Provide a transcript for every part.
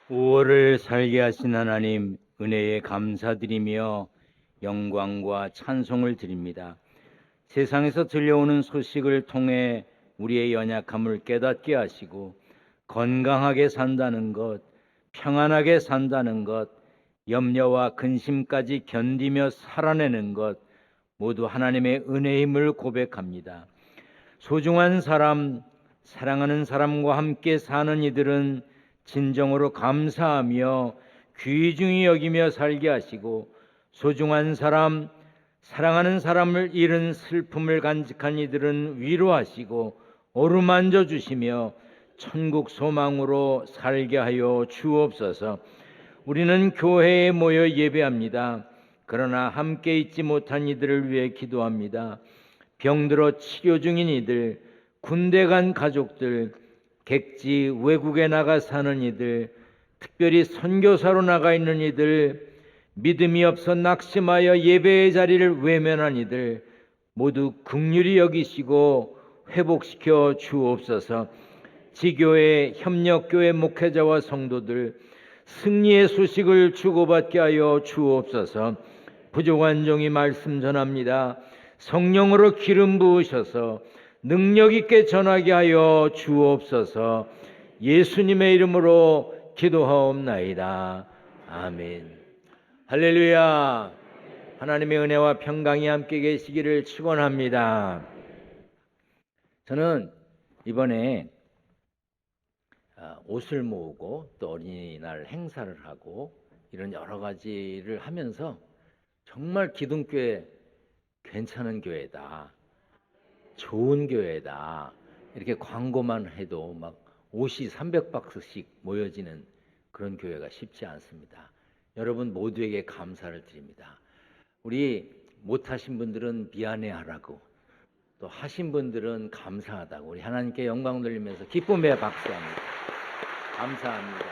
5월을 살게 하신 하나님 은혜에 감사드리며 영광과 찬송을 드립니다. 세상에서 들려오는 소식을 통해 우리의 연약함을 깨닫게 하시고 건강하게 산다는 것, 평안하게 산다는 것, 염려와 근심까지 견디며 살아내는 것 모두 하나님의 은혜의 힘을 고백합니다. 소중한 사람, 사랑하는 사람과 함께 사는 이들은 진정으로 감사하며 귀중히 여기며 살게 하시고, 소중한 사람, 사랑하는 사람을 잃은 슬픔을 간직한 이들은 위로하시고 어루만져 주시며 천국 소망으로 살게 하여 주옵소서. 우리는 교회에 모여 예배합니다. 그러나 함께 있지 못한 이들을 위해 기도합니다. 병들어 치료 중인 이들, 군대 간 가족들, 객지 외국에 나가 사는 이들, 특별히 선교사로 나가 있는 이들, 믿음이 없어 낙심하여 예배의 자리를 외면한 이들 모두 긍휼히 여기시고 회복시켜 주옵소서. 지교회, 협력교회 목회자와 성도들 승리의 소식을 주고받게 하여 주옵소서. 부족한 종이 말씀 전합니다. 성령으로 기름 부으셔서 능력 있게 전하게 하여 주옵소서. 예수님의 이름으로 기도하옵나이다. 아멘. 할렐루야. 하나님의 은혜와 평강이 함께 계시기를 축원합니다. 저는 이번에 옷을 모으고 또 어린이날 행사를 하고 이런 여러 가지를 하면서 정말 기둥교회 괜찮은 교회다, 좋은 교회다, 이렇게 광고만 해도 막 옷이 300박스씩 모여지는 그런 교회가 쉽지 않습니다. 여러분 모두에게 감사를 드립니다. 우리 못하신 분들은 미안해하라고, 또 하신 분들은 감사하다고 우리 하나님께 영광 돌리면서 기쁨의 박수합니다. 감사합니다.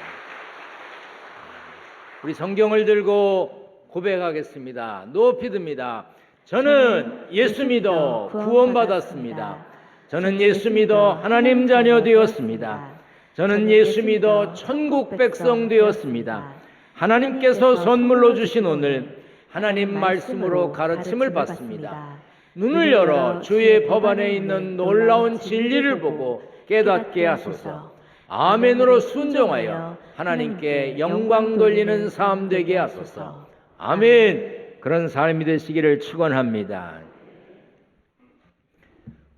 우리 성경을 들고 고백하겠습니다. 높이 듭니다. 저는 예수 믿어 구원받았습니다. 저는 예수 믿어 하나님 자녀 되었습니다. 저는 예수 믿어 천국 백성 되었습니다. 하나님께서 선물로 주신 오늘 하나님 말씀으로 가르침을 받습니다. 눈을 열어 주의 법 안에 있는 놀라운 진리를 보고 깨닫게 하소서. 아멘으로 순종하여 하나님께 영광 돌리는 삶 되게 하소서. 아멘. 그런 삶이 되시기를 축원합니다.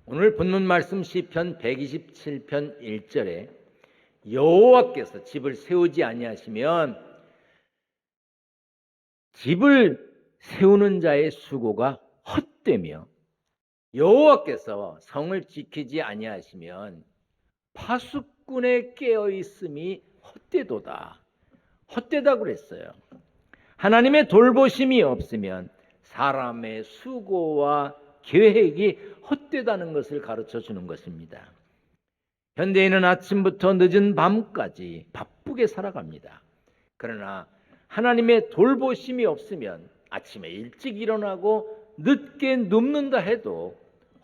오늘 본문 말씀 시편 127편 1절에 여호와께서 집을 세우지 아니하시면 집을 세우는 자의 수고가 헛되며 여호와께서 성을 지키지 아니하시면 파수꾼의 깨어 있음이 헛되도다. 헛되다 그랬어요. 하나님의 돌보심이 없으면 사람의 수고와 계획이 헛되다는 것을 가르쳐 주는 것입니다. 현대인은 아침부터 늦은 밤까지 바쁘게 살아갑니다. 그러나 하나님의 돌보심이 없으면 아침에 일찍 일어나고 늦게 눕는다 해도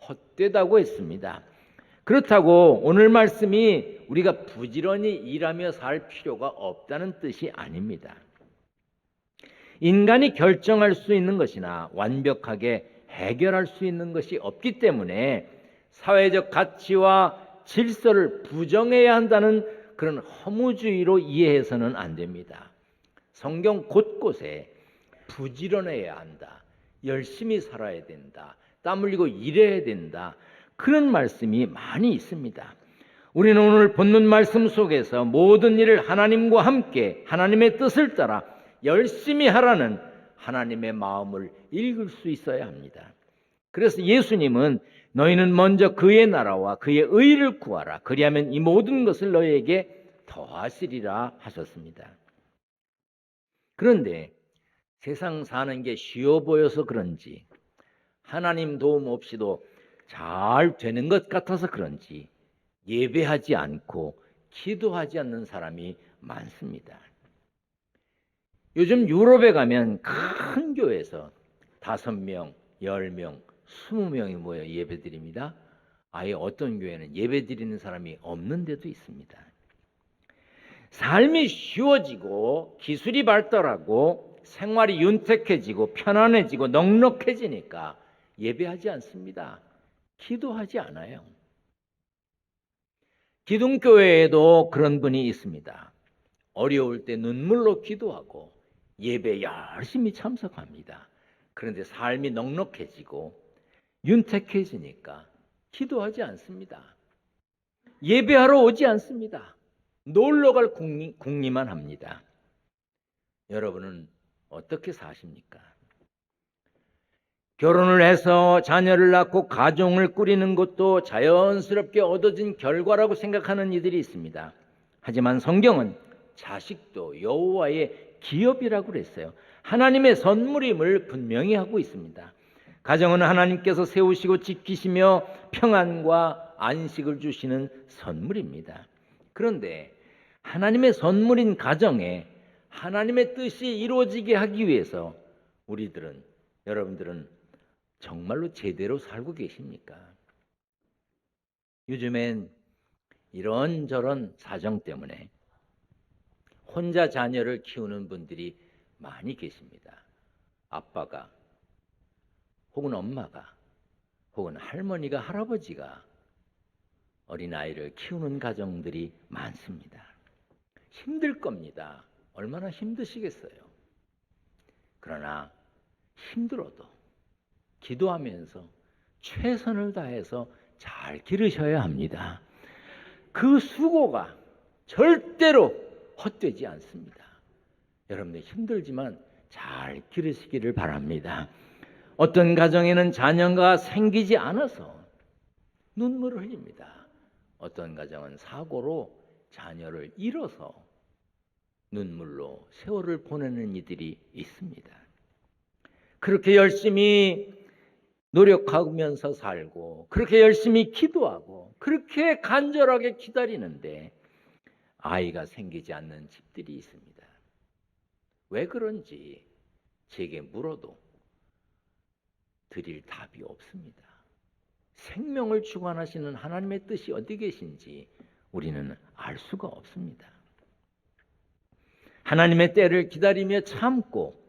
헛되다고 했습니다. 그렇다고 오늘 말씀이 우리가 부지런히 일하며 살 필요가 없다는 뜻이 아닙니다. 인간이 결정할 수 있는 것이나 완벽하게 해결할 수 있는 것이 없기 때문에 사회적 가치와 질서를 부정해야 한다는 그런 허무주의로 이해해서는 안 됩니다. 성경 곳곳에 부지런해야 한다, 열심히 살아야 된다, 땀 흘리고 일해야 된다, 그런 말씀이 많이 있습니다. 우리는 오늘 본문 말씀 속에서 모든 일을 하나님과 함께 하나님의 뜻을 따라 열심히 하라는 하나님의 마음을 읽을 수 있어야 합니다. 그래서 예수님은 너희는 먼저 그의 나라와 그의 의를 구하라. 그리하면 이 모든 것을 너희에게 더하시리라 하셨습니다. 그런데 세상 사는 게 쉬워 보여서 그런지, 하나님 도움 없이도 잘 되는 것 같아서 그런지 예배하지 않고 기도하지 않는 사람이 많습니다. 요즘 유럽에 가면 큰 교회에서 5명, 10명, 20명이 모여 예배드립니다. 아예 어떤 교회는 예배드리는 사람이 없는 데도 있습니다. 삶이 쉬워지고 기술이 발달하고 생활이 윤택해지고 편안해지고 넉넉해지니까 예배하지 않습니다. 기도하지 않아요. 기둥교회에도 그런 분이 있습니다. 어려울 때 눈물로 기도하고 예배 열심히 참석합니다. 그런데 삶이 넉넉해지고 윤택해지니까 기도하지 않습니다. 예배하러 오지 않습니다. 놀러갈 궁리만 합니다. 여러분은 어떻게 사십니까? 결혼을 해서 자녀를 낳고 가정을 꾸리는 것도 자연스럽게 얻어진 결과라고 생각하는 이들이 있습니다. 하지만 성경은 자식도 여호와의 기업이라고 그랬어요. 하나님의 선물임을 분명히 하고 있습니다. 가정은 하나님께서 세우시고 지키시며 평안과 안식을 주시는 선물입니다. 그런데 하나님의 선물인 가정에 하나님의 뜻이 이루어지게 하기 위해서 여러분들은 정말로 제대로 살고 계십니까? 요즘엔 이런저런 사정 때문에 혼자 자녀를 키우는 분들이 많이 계십니다. 아빠가 혹은 엄마가 혹은 할머니가 할아버지가 어린아이를 키우는 가정들이 많습니다. 힘들 겁니다. 얼마나 힘드시겠어요. 그러나 힘들어도 기도하면서 최선을 다해서 잘 기르셔야 합니다. 그 수고가 절대로 헛되지 않습니다. 여러분들 힘들지만 잘 기르시기를 바랍니다. 어떤 가정에는 자녀가 생기지 않아서 눈물을 흘립니다. 어떤 가정은 사고로 자녀를 잃어서 눈물로 세월을 보내는 이들이 있습니다. 그렇게 열심히 노력하면서 살고 그렇게 열심히 기도하고 그렇게 간절하게 기다리는데 아이가 생기지 않는 집들이 있습니다. 왜 그런지 제게 물어도 드릴 답이 없습니다. 생명을 주관하시는 하나님의 뜻이 어디 계신지 우리는 알 수가 없습니다. 하나님의 때를 기다리며 참고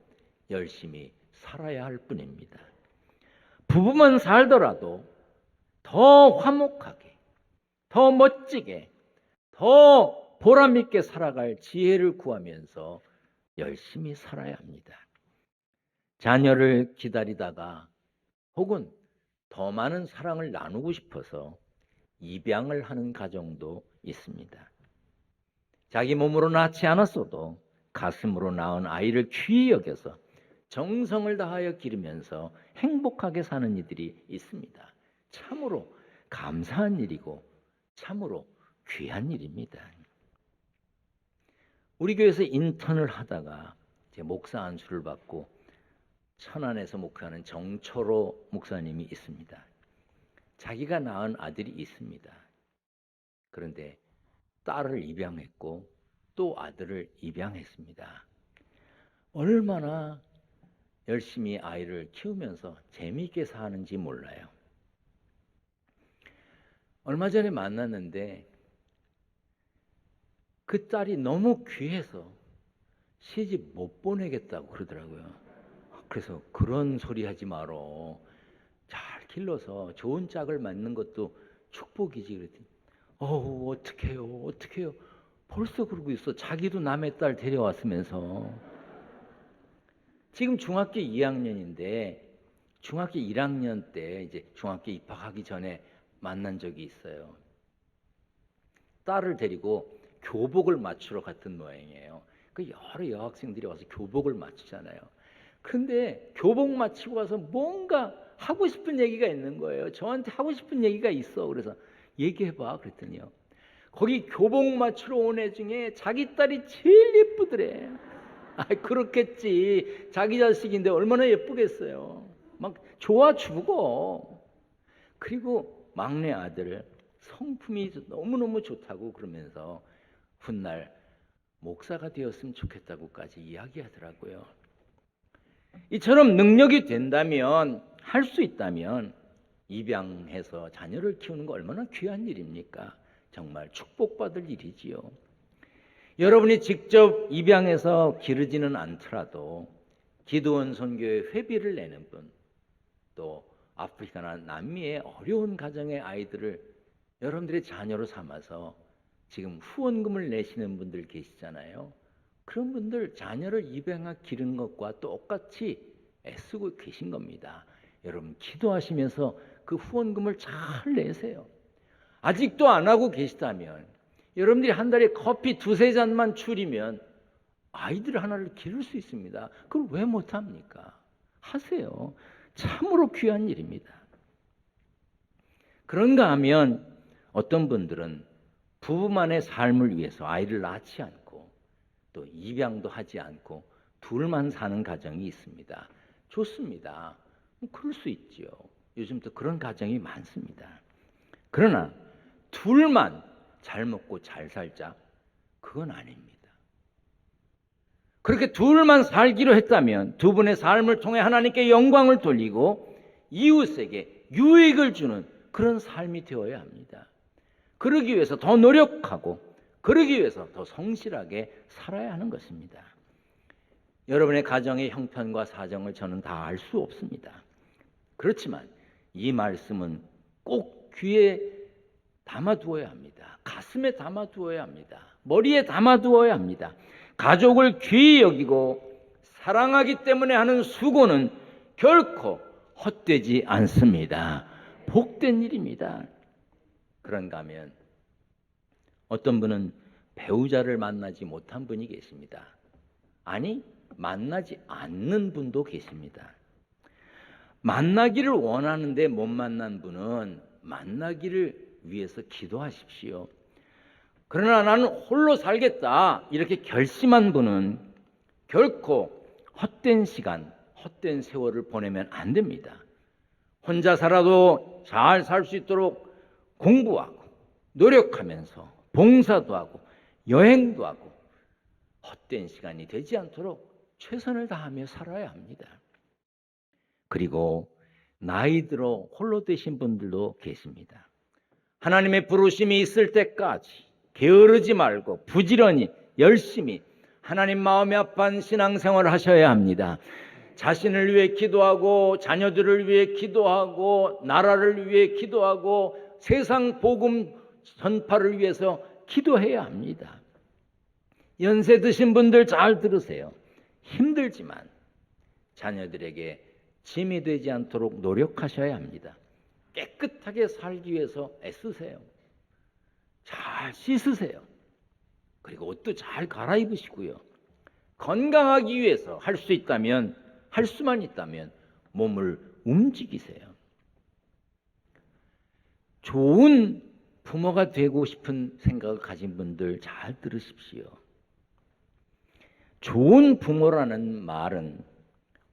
열심히 살아야 할 뿐입니다. 부부만 살더라도 더 화목하게, 더 멋지게, 더 보람있게 살아갈 지혜를 구하면서 열심히 살아야 합니다. 자녀를 기다리다가 혹은 더 많은 사랑을 나누고 싶어서 입양을 하는 가정도 있습니다. 자기 몸으로 낳지 않았어도 가슴으로 낳은 아이를 귀히 여겨서 정성을 다하여 기르면서 행복하게 사는 이들이 있습니다. 참으로 감사한 일이고 참으로 귀한 일입니다. 우리 교회에서 인턴을 하다가 제 목사 안수를 받고 천안에서 목회하는 정철호 목사님이 있습니다. 자기가 낳은 아들이 있습니다. 그런데 딸을 입양했고 또 아들을 입양했습니다. 얼마나 열심히 아이를 키우면서 재미있게 사는지 몰라요. 얼마 전에 만났는데 그 딸이 너무 귀해서 시집 못 보내겠다고 그러더라고요. 그래서 그런 소리 하지 말어. 잘 길러서 좋은 짝을 만나는 것도 축복이지. 그랬더니 어떡해요. 벌써 그러고 있어. 자기도 남의 딸 데려왔으면서. 지금 중학교 2학년인데 중학교 1학년 때 이제 중학교 입학하기 전에 만난 적이 있어요. 딸을 데리고 교복을 맞추러 갔던 모양이에요. 그 여러 여학생들이 와서 교복을 맞추잖아요. 근데 교복 맞추고 와서 뭔가 하고 싶은 얘기가 있는 거예요. 저한테 하고 싶은 얘기가 있어. 그래서 얘기해봐 그랬더니요. 거기 교복 맞추러 온 애 중에 자기 딸이 제일 예쁘더래. 그렇겠지. 자기 자식인데 얼마나 예쁘겠어요. 막 좋아 죽어. 그리고 막내 아들 성품이 너무너무 좋다고 그러면서 훗날 목사가 되었으면 좋겠다고까지 이야기하더라고요. 이처럼 능력이 된다면, 할 수 있다면 입양해서 자녀를 키우는 거 얼마나 귀한 일입니까? 정말 축복받을 일이지요. 여러분이 직접 입양해서 기르지는 않더라도 기도원 선교회 회비를 내는 분, 또 아프리카나 남미의 어려운 가정의 아이들을 여러분들의 자녀로 삼아서 지금 후원금을 내시는 분들 계시잖아요. 그런 분들 자녀를 입양하 기르는 것과 똑같이 애쓰고 계신 겁니다. 여러분 기도하시면서 그 후원금을 잘 내세요. 아직도 안 하고 계시다면 여러분들이 한 달에 커피 두세 잔만 줄이면 아이들 하나를 기를 수 있습니다. 그걸 왜 못합니까? 하세요. 참으로 귀한 일입니다. 그런가 하면 어떤 분들은 부부만의 삶을 위해서 아이를 낳지 않고 또 입양도 하지 않고 둘만 사는 가정이 있습니다. 좋습니다. 그럴 수 있죠. 요즘도 그런 가정이 많습니다. 그러나 둘만 잘 먹고 잘 살자? 그건 아닙니다. 그렇게 둘만 살기로 했다면 두 분의 삶을 통해 하나님께 영광을 돌리고 이웃에게 유익을 주는 그런 삶이 되어야 합니다. 그러기 위해서 더 노력하고 그러기 위해서 더 성실하게 살아야 하는 것입니다. 여러분의 가정의 형편과 사정을 저는 다 알 수 없습니다. 그렇지만 이 말씀은 꼭 귀에 담아두어야 합니다. 가슴에 담아두어야 합니다. 머리에 담아두어야 합니다. 가족을 귀히 여기고 사랑하기 때문에 하는 수고는 결코 헛되지 않습니다. 복된 일입니다. 그런가 하면 어떤 분은 배우자를 만나지 못한 분이 계십니다. 아니, 만나지 않는 분도 계십니다. 만나기를 원하는데 못 만난 분은 만나기를 위해서 기도하십시오. 그러나 나는 홀로 살겠다 이렇게 결심한 분은 결코 헛된 시간, 헛된 세월을 보내면 안 됩니다. 혼자 살아도 잘 살 수 있도록 공부하고 노력하면서 봉사도 하고 여행도 하고 헛된 시간이 되지 않도록 최선을 다하며 살아야 합니다. 그리고 나이 들어 홀로 되신 분들도 계십니다. 하나님의 부르심이 있을 때까지 게으르지 말고 부지런히 열심히 하나님 마음이 아파한 신앙생활을 하셔야 합니다. 자신을 위해 기도하고 자녀들을 위해 기도하고 나라를 위해 기도하고 세상 복음 전파를 위해서 기도해야 합니다. 연세 드신 분들 잘 들으세요. 힘들지만 자녀들에게 짐이 되지 않도록 노력하셔야 합니다. 깨끗하게 살기 위해서 애쓰세요. 잘 씻으세요. 그리고 옷도 잘 갈아입으시고요. 건강하기 위해서 할 수 있다면, 할 수만 있다면 몸을 움직이세요. 좋은 부모가 되고 싶은 생각을 가진 분들 잘 들으십시오. 좋은 부모라는 말은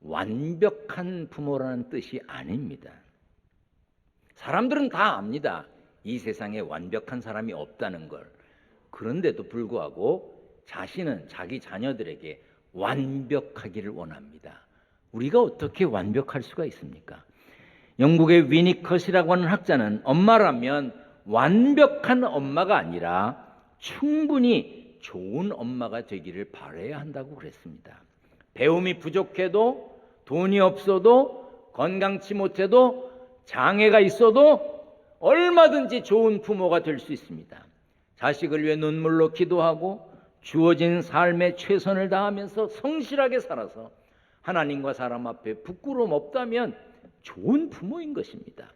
완벽한 부모라는 뜻이 아닙니다. 사람들은 다 압니다. 이 세상에 완벽한 사람이 없다는 걸. 그런데도 불구하고 자신은 자기 자녀들에게 완벽하기를 원합니다. 우리가 어떻게 완벽할 수가 있습니까? 영국의 위니컷이라고 하는 학자는 엄마라면 완벽한 엄마가 아니라 충분히 좋은 엄마가 되기를 바라야 한다고 그랬습니다. 배움이 부족해도 돈이 없어도 건강치 못해도 장애가 있어도 얼마든지 좋은 부모가 될 수 있습니다. 자식을 위해 눈물로 기도하고 주어진 삶에 최선을 다하면서 성실하게 살아서 하나님과 사람 앞에 부끄러움 없다면 좋은 부모인 것입니다.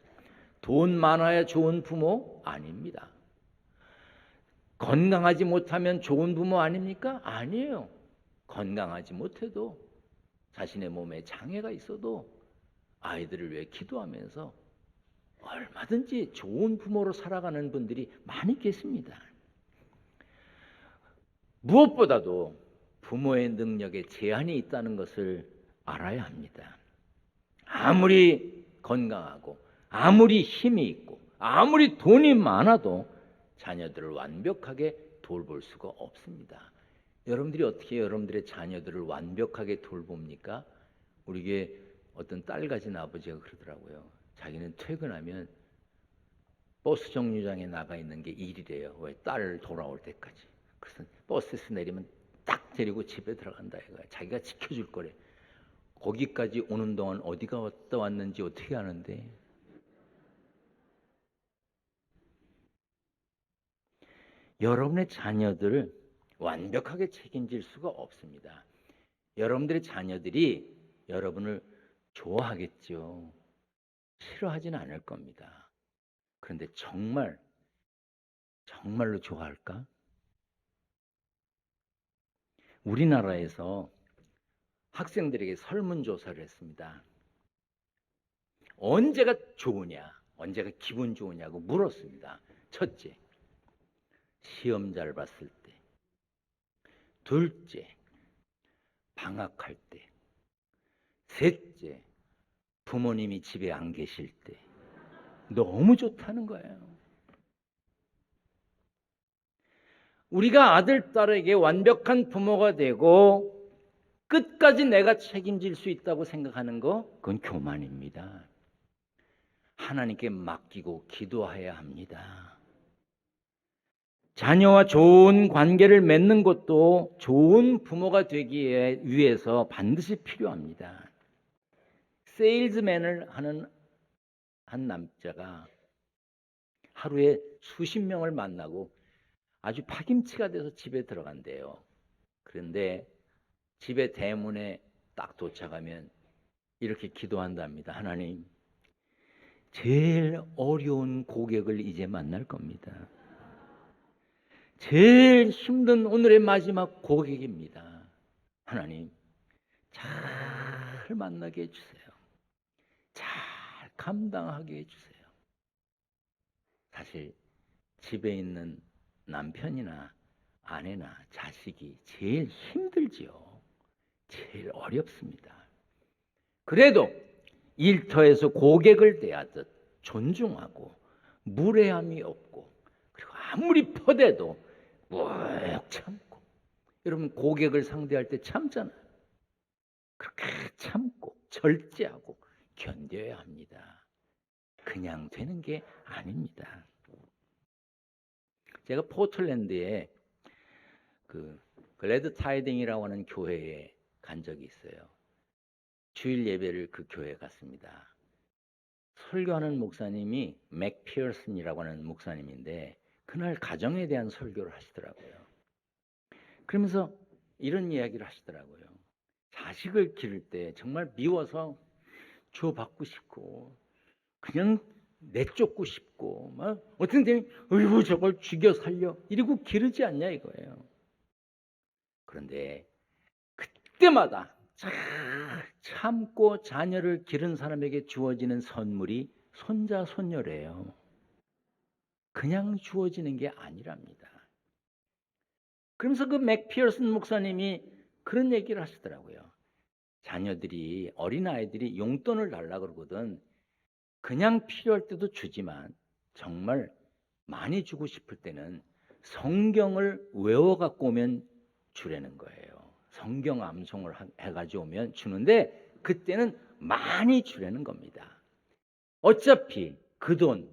돈 많아야 좋은 부모 아닙니다. 건강하지 못하면 좋은 부모 아닙니까? 아니에요. 건강하지 못해도 자신의 몸에 장애가 있어도 아이들을 위해 기도하면서 얼마든지 좋은 부모로 살아가는 분들이 많이 계십니다. 무엇보다도 부모의 능력에 제한이 있다는 것을 알아야 합니다. 아무리 건강하고 아무리 힘이 있고 아무리 돈이 많아도 자녀들을 완벽하게 돌볼 수가 없습니다. 여러분들이 어떻게 여러분들의 자녀들을 완벽하게 돌봅니까? 우리에게 어떤 딸 가진 아버지가 그러더라고요. 자기는 퇴근하면 버스 정류장에 나가 있는 게 일이래요. 왜? 딸 돌아올 때까지. 그래서 버스에서 내리면 딱 데리고 집에 들어간다 이거야. 자기가 지켜줄 거래. 거기까지 오는 동안 어디가 왔다 왔는지 어떻게 아는데? 여러분의 자녀들을 완벽하게 책임질 수가 없습니다. 여러분들의 자녀들이 여러분을 좋아하겠죠. 싫어하지는 않을 겁니다. 그런데 정말로 좋아할까? 우리나라에서 학생들에게 설문조사를 했습니다. 언제가 좋으냐, 언제가 기분 좋으냐고 물었습니다. 첫째, 시험 잘 봤을 때. 둘째, 방학할 때. 셋째, 부모님이 집에 안 계실 때. 너무 좋다는 거예요. 우리가 아들, 딸에게 완벽한 부모가 되고 끝까지 내가 책임질 수 있다고 생각하는 거, 그건 교만입니다. 하나님께 맡기고 기도해야 합니다. 자녀와 좋은 관계를 맺는 것도 좋은 부모가 되기 위해서 반드시 필요합니다. 세일즈맨을 하는 한 남자가 하루에 수십 명을 만나고 아주 파김치가 돼서 집에 들어간대요. 그런데 집에 대문에 딱 도착하면 이렇게 기도한답니다. 하나님, 제일 어려운 고객을 이제 만날 겁니다. 제일 힘든 오늘의 마지막 고객입니다. 하나님, 잘 만나게 해주세요. 잘 감당하게 해주세요. 사실 집에 있는 남편이나 아내나 자식이 제일 힘들지요. 제일 어렵습니다. 그래도 일터에서 고객을 대하듯 존중하고 무례함이 없고, 그리고 아무리 퍼대도 묵 참고. 여러분, 고객을 상대할 때 참잖아요. 그렇게 참고 절제하고 견뎌야 합니다. 그냥 되는 게 아닙니다. 제가 포틀랜드에 그 글래드 타이딩이라고 하는 교회에 간 적이 있어요. 주일 예배를 그 교회에 갔습니다. 설교하는 목사님이 맥피어슨이라고 하는 목사님인데 그날 가정에 대한 설교를 하시더라고요. 그러면서 이런 이야기를 하시더라고요. 자식을 기를 때 정말 미워서 주워받고 싶고 그냥 내쫓고 싶고 막 어떤 때는 어이구 저걸 죽여 살려 이러고 기르지 않냐 이거예요. 그런데 그때마다 참고 자녀를 기른 사람에게 주어지는 선물이 손자 손녀래요. 그냥 주어지는 게 아니랍니다. 그러면서 그 맥피어슨 목사님이 그런 얘기를 하시더라고요. 자녀들이, 어린아이들이 용돈을 달라고 그러거든. 그냥 필요할 때도 주지만 정말 많이 주고 싶을 때는 성경을 외워갖고 오면 주라는 거예요. 성경 암송을 해가지고 오면 주는데 그때는 많이 주라는 겁니다. 어차피 그 돈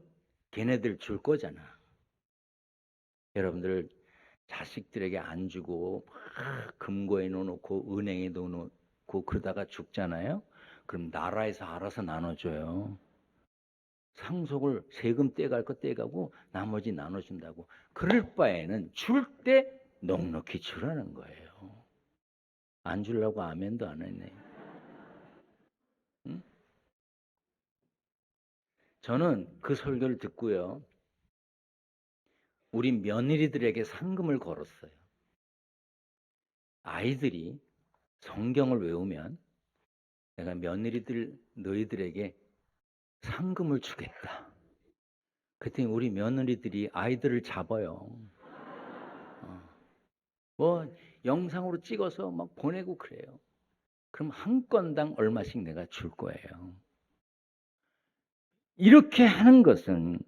걔네들 줄 거잖아. 여러분들 자식들에게 안 주고 금고에 넣어놓고 은행에 넣어놓고 그러다가 죽잖아요. 그럼 나라에서 알아서 나눠줘요. 상속을 세금 떼갈 거 떼가고 나머지 나눠준다고. 그럴 바에는 줄 때 넉넉히 주라는 거예요. 안 주려고 아멘도 안 했네. 응? 저는 그 설교를 듣고요. 우리 며느리들에게 상금을 걸었어요. 아이들이 성경을 외우면 내가 너희들에게 상금을 주겠다. 그랬더니 우리 며느리들이 아이들을 잡아요. 뭐 영상으로 찍어서 막 보내고 그래요. 그럼 한 건당 얼마씩 내가 줄 거예요. 이렇게 하는 것은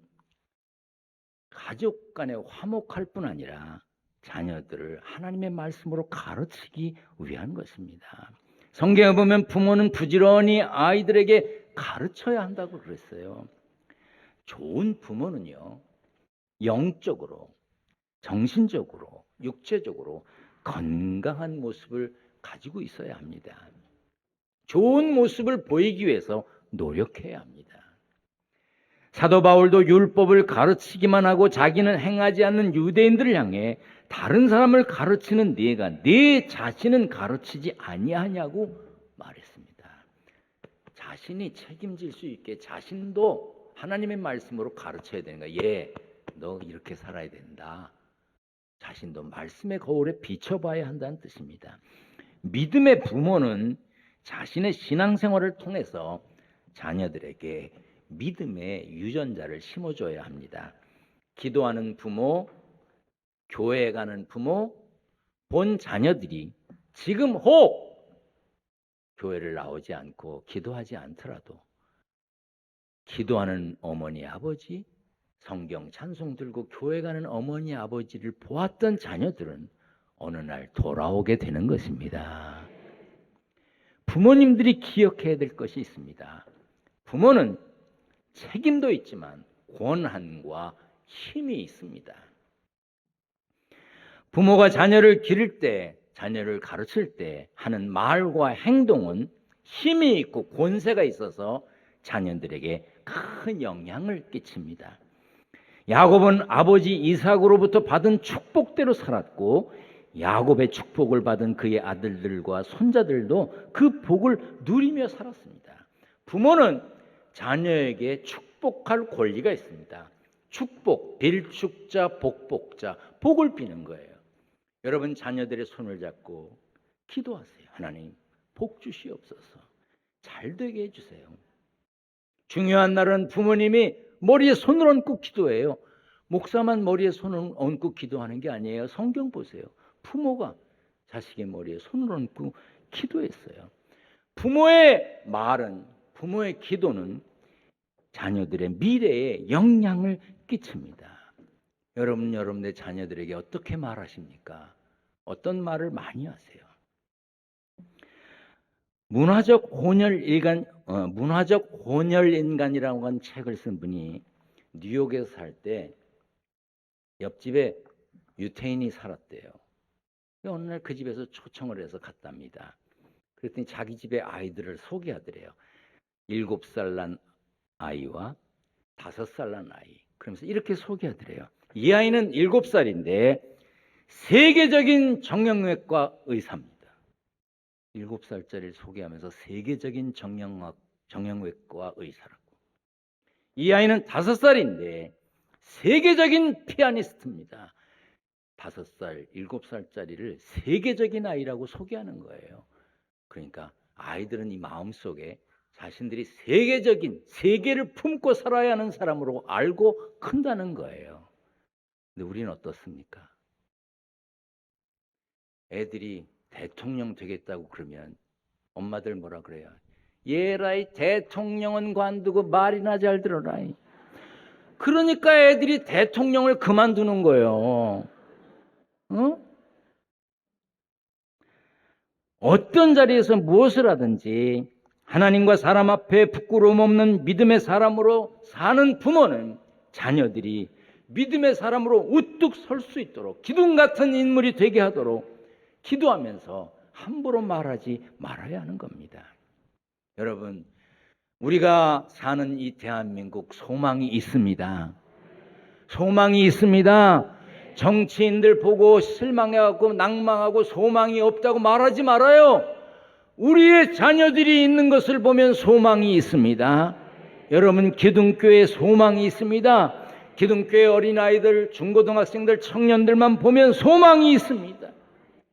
가족 간에 화목할 뿐 아니라 자녀들을 하나님의 말씀으로 가르치기 위한 것입니다. 성경에 보면 부모는 부지런히 아이들에게 가르쳐야 한다고 그랬어요. 좋은 부모는요, 영적으로, 정신적으로, 육체적으로 건강한 모습을 가지고 있어야 합니다. 좋은 모습을 보이기 위해서 노력해야 합니다. 사도 바울도 율법을 가르치기만 하고 자기는 행하지 않는 유대인들을 향해 다른 사람을 가르치는 네가 네 자신은 가르치지 아니하냐고 말했습니다. 자신이 책임질 수 있게 자신도 하나님의 말씀으로 가르쳐야 되는 거야. 너 이렇게 살아야 된다. 자신도 말씀의 거울에 비춰봐야 한다는 뜻입니다. 믿음의 부모는 자신의 신앙생활을 통해서 자녀들에게 믿음의 유전자를 심어줘야 합니다. 기도하는 부모, 교회에 가는 부모, 본 자녀들이 지금 혹 교회를 나오지 않고 기도하지 않더라도 기도하는 어머니, 아버지, 성경 찬송 들고 교회 가는 어머니, 아버지를 보았던 자녀들은 어느 날 돌아오게 되는 것입니다. 부모님들이 기억해야 될 것이 있습니다. 부모는 책임도 있지만 권한과 힘이 있습니다. 부모가 자녀를 기를 때, 자녀를 가르칠 때 하는 말과 행동은 힘이 있고 권세가 있어서 자녀들에게 큰 영향을 끼칩니다. 야곱은 아버지 이삭으로부터 받은 축복대로 살았고 야곱의 축복을 받은 그의 아들들과 손자들도 그 복을 누리며 살았습니다. 부모는 자녀에게 축복할 권리가 있습니다. 축복, 빌축자, 복복자, 복을 비는 거예요. 여러분 자녀들의 손을 잡고 기도하세요. 하나님 복 주시옵소서. 잘 되게 해주세요. 중요한 날은 부모님이 머리에 손을 얹고 기도해요. 목사만 머리에 손을 얹고 기도하는 게 아니에요. 성경 보세요. 부모가 자식의 머리에 손을 얹고 기도했어요. 부모의 말은, 부모의 기도는 자녀들의 미래에 영향을 끼칩니다. 여러분의 자녀들에게 어떻게 말하십니까? 어떤 말을 많이 하세요? 문화적 혼혈 인간이라고 한 책을 쓴 분이 뉴욕에서 살 때 옆집에 유태인이 살았대요. 어느 날 그 집에서 초청을 해서 갔답니다. 그랬더니 자기 집의 아이들을 소개하더래요. 7살 난 아이와 5살 난 아이. 그러면서 이렇게 소개하더래요. 이 아이는 7살인데 세계적인 정형외과 의사입니다. 7살짜리를 소개하면서 세계적인 정형외과 의사라고. 이 아이는 5살인데 세계적인 피아니스트입니다. 5살, 7살짜리를 세계적인 아이라고 소개하는 거예요. 그러니까 아이들은 이 마음속에 자신들이 세계를 품고 살아야 하는 사람으로 알고 큰다는 거예요. 근데 우리는 어떻습니까? 애들이 대통령 되겠다고 그러면 엄마들 뭐라 그래요? 얘라이 대통령은 관두고 말이나 잘 들어라. 그러니까 애들이 대통령을 그만두는 거예요. 어떤 자리에서 무엇을 하든지 하나님과 사람 앞에 부끄러움 없는 믿음의 사람으로 사는 부모는 자녀들이 믿음의 사람으로 우뚝 설 수 있도록 기둥 같은 인물이 되게 하도록 기도하면서 함부로 말하지 말아야 하는 겁니다. 여러분, 우리가 사는 이 대한민국 소망이 있습니다. 소망이 있습니다. 정치인들 보고 실망해갖고 낭망하고 소망이 없다고 말하지 말아요. 우리의 자녀들이 있는 것을 보면 소망이 있습니다. 여러분, 기둥교회에 소망이 있습니다. 기둥교회 어린아이들, 중고등학생들, 청년들만 보면 소망이 있습니다.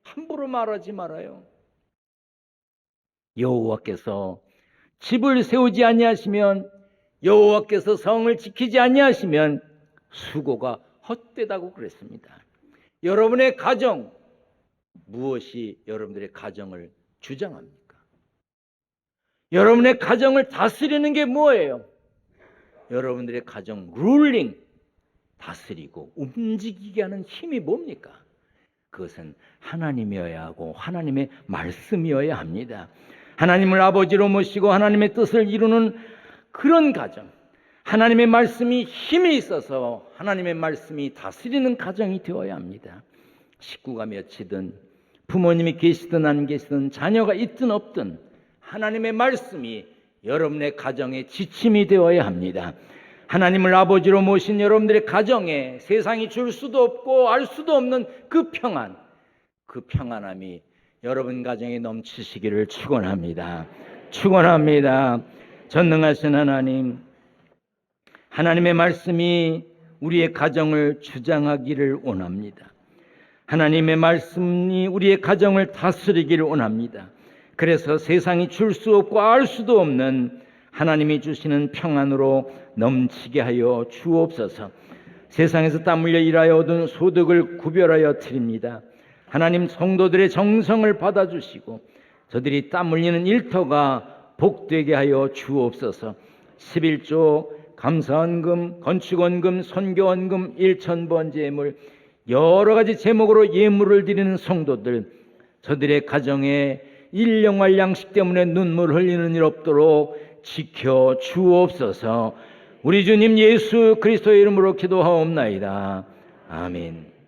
함부로 말하지 말아요. 여호와께서 집을 세우지 아니하시면, 여호와께서 성을 지키지 아니하시면 수고가 헛되다고 그랬습니다. 여러분의 가정, 무엇이 여러분들의 가정을 주장합니까? 여러분의 가정을 다스리는 게 뭐예요? 여러분들의 가정 룰링, 다스리고 움직이게 하는 힘이 뭡니까? 그것은 하나님이어야 하고 하나님의 말씀이어야 합니다. 하나님을 아버지로 모시고 하나님의 뜻을 이루는 그런 가정, 하나님의 말씀이 힘이 있어서 하나님의 말씀이 다스리는 가정이 되어야 합니다. 식구가 몇이든 부모님이 계시든 안 계시든 자녀가 있든 없든 하나님의 말씀이 여러분의 가정의 지침이 되어야 합니다. 하나님을 아버지로 모신 여러분들의 가정에 세상이 줄 수도 없고 알 수도 없는 그 평안, 그 평안함이 여러분 가정에 넘치시기를 축원합니다. 축원합니다. 전능하신 하나님, 하나님의 말씀이 우리의 가정을 주장하기를 원합니다. 하나님의 말씀이 우리의 가정을 다스리기를 원합니다. 그래서 세상이 줄 수 없고 알 수도 없는 하나님이 주시는 평안으로 넘치게 하여 주옵소서. 세상에서 땀 흘려 일하여 얻은 소득을 구별하여 드립니다. 하나님, 성도들의 정성을 받아주시고 저들이 땀 흘리는 일터가 복되게 하여 주옵소서. 11조, 감사원금, 건축원금, 선교원금, 일천번제물, 여러 가지 제목으로 예물을 드리는 성도들, 저들의 가정에 일용할 양식 때문에 눈물 흘리는 일 없도록 지켜 주옵소서. 우리 주님 예수 그리스도의 이름으로 기도하옵나이다. 아멘.